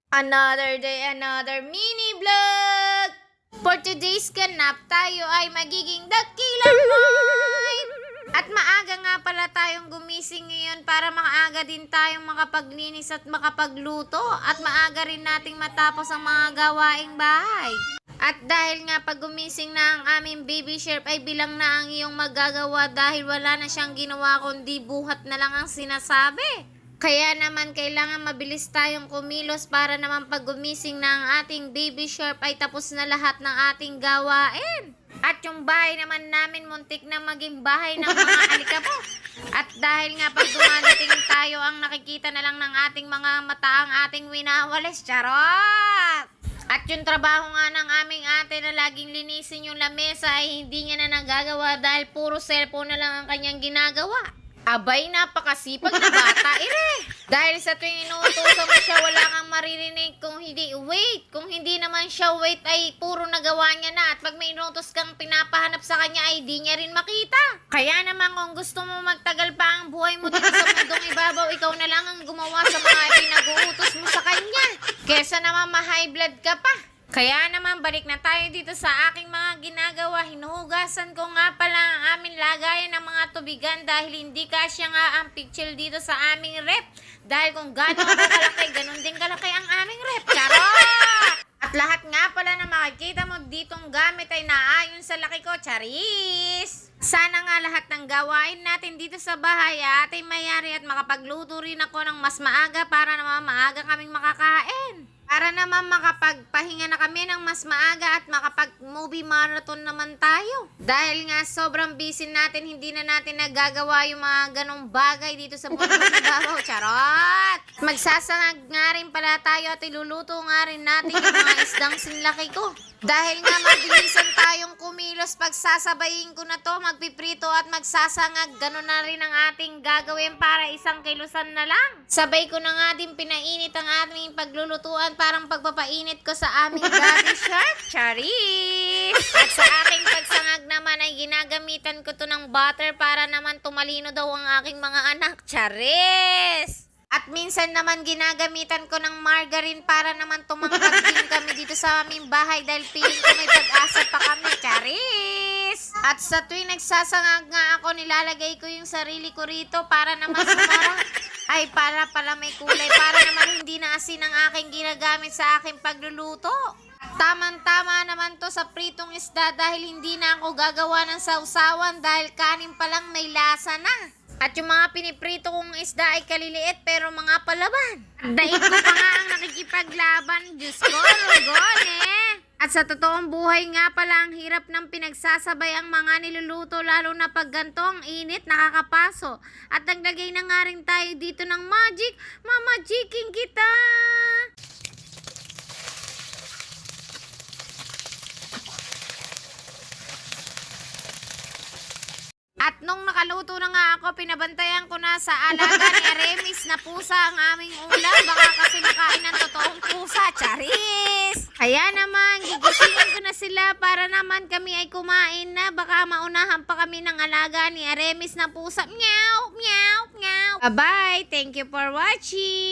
Another day, another mini vlog! For today's ganap, tayo ay magiging dakilang white! At maaga nga pala tayong gumising ngayon para makaaga din tayong makapaglinis at makapagluto at maaga rin nating matapos ang mga gawaing bahay. At dahil nga pag gumising na ang aming baby shark ay bilang na ang iyong magagawa dahil wala na siyang ginawa kundi buhat na lang ang sinasabi. Kaya naman kailangan mabilis tayong kumilos para naman pag gumising na ang ating baby shark ay tapos na lahat ng ating gawain. At yung bahay naman namin muntik na maging bahay ng mga alikabok. At dahil nga pag dumadating tayo ang nakikita na lang ng ating mga mata ang ating winawalis. Charot! At yung trabaho nga ng aming ate na laging linisin yung lamesa ay hindi niya na nagagawa dahil puro cellphone na lang ang kanyang ginagawa. Abay, napakasipag na bata, Dahil sa tuwing inuutosan mo siya, wala kang maririnig kung hindi wait. Kung hindi naman siya wait, ay puro nagawa niya na. At pag may inutos kang pinapahanap sa kanya, ay di niya rin makita. Kaya naman kung gusto mo magtagal pa ang buhay mo dito sa mundong ibabaw, ikaw na lang ang gumawa sa mga pinag-uutos mo sa kanya. Kesa naman ma-high blood ka pa. Kaya naman balik na tayo dito sa aking mga ginagawa. Hinuhugasan ko nga pala ang aming lagayan ng mga tubigan dahil hindi kasya nga ang picture dito sa aming rep. Dahil kung gano'n ako kalaki, ganun din kalaki ang aming rep. Charot! At lahat nga pala na makikita mo ditong gamit ay naayon sa laki ko. Charis! Sana nga lahat ng gawain natin dito sa bahay ay mayari at makapagluto rin ako ng mas maaga para naman maaga kaming makakain. Para naman makapagpahinga na kami ng mas maaga at makapag-movie marathon naman tayo. Dahil nga sobrang busy natin, hindi na natin nagagawa yung mga ganong bagay dito sa mundong ibabaw. Charot! Magsasangag nga rin pala tayo at iluluto nga rin natin yung mga isdang sinlaki ko. Dahil nga mabilisan tayong kumilos, pagsasabayin ko na to, magpiprito at magsasangag, gano'n na rin ang ating gagawin para 1 kilusan na lang. Sabay ko na nga din pinainit ang aming paglulutuan, parang pagpapainit ko sa aming baby shark. Charis! At sa aking pagsangag naman ay ginagamitan ko to ng butter para naman tumalino daw ang aking mga anak. Charis! At minsan naman ginagamitan ko ng margarine para naman tumangkad din kami dito sa aming bahay dahil feeling ko may pag-asa pa kami. Charis! At sa tuwing nagsasangag nga ako, nilalagay ko yung sarili ko rito para naman sumara. Ay, para pala may kulay. Para naman hindi na asin ang aking ginagamit sa aking pagluluto. Tamang-tama naman to sa pritong isda dahil hindi na ako gagawa ng sausawan dahil kanin pa lang may lasa na. At yung mga piniprito kong isda ay kaliliit pero mga palaban. Daig ko pa nga ang nakikipaglaban. Diyos ko, Rugone. At sa totoong buhay nga pala ang hirap ng pinagsasabay ang mga niluluto lalo na pag ganito ang init nakakapaso. At naglagay na nga rin tayo dito ng magic. Mamagiking kita! At nung nakaluto na nga ako, pinabantayan ko na sa alaga ni Aremis na pusa ang aming ulam. Baka kasi makain ng totoong pusa. Charis! Kaya naman, gigisingin ko na sila para naman kami ay kumain na. Baka maunahan pa kami ng alaga ni Aremis na pusa. Meow! Meow! Meow! Bye-bye! Thank you for watching!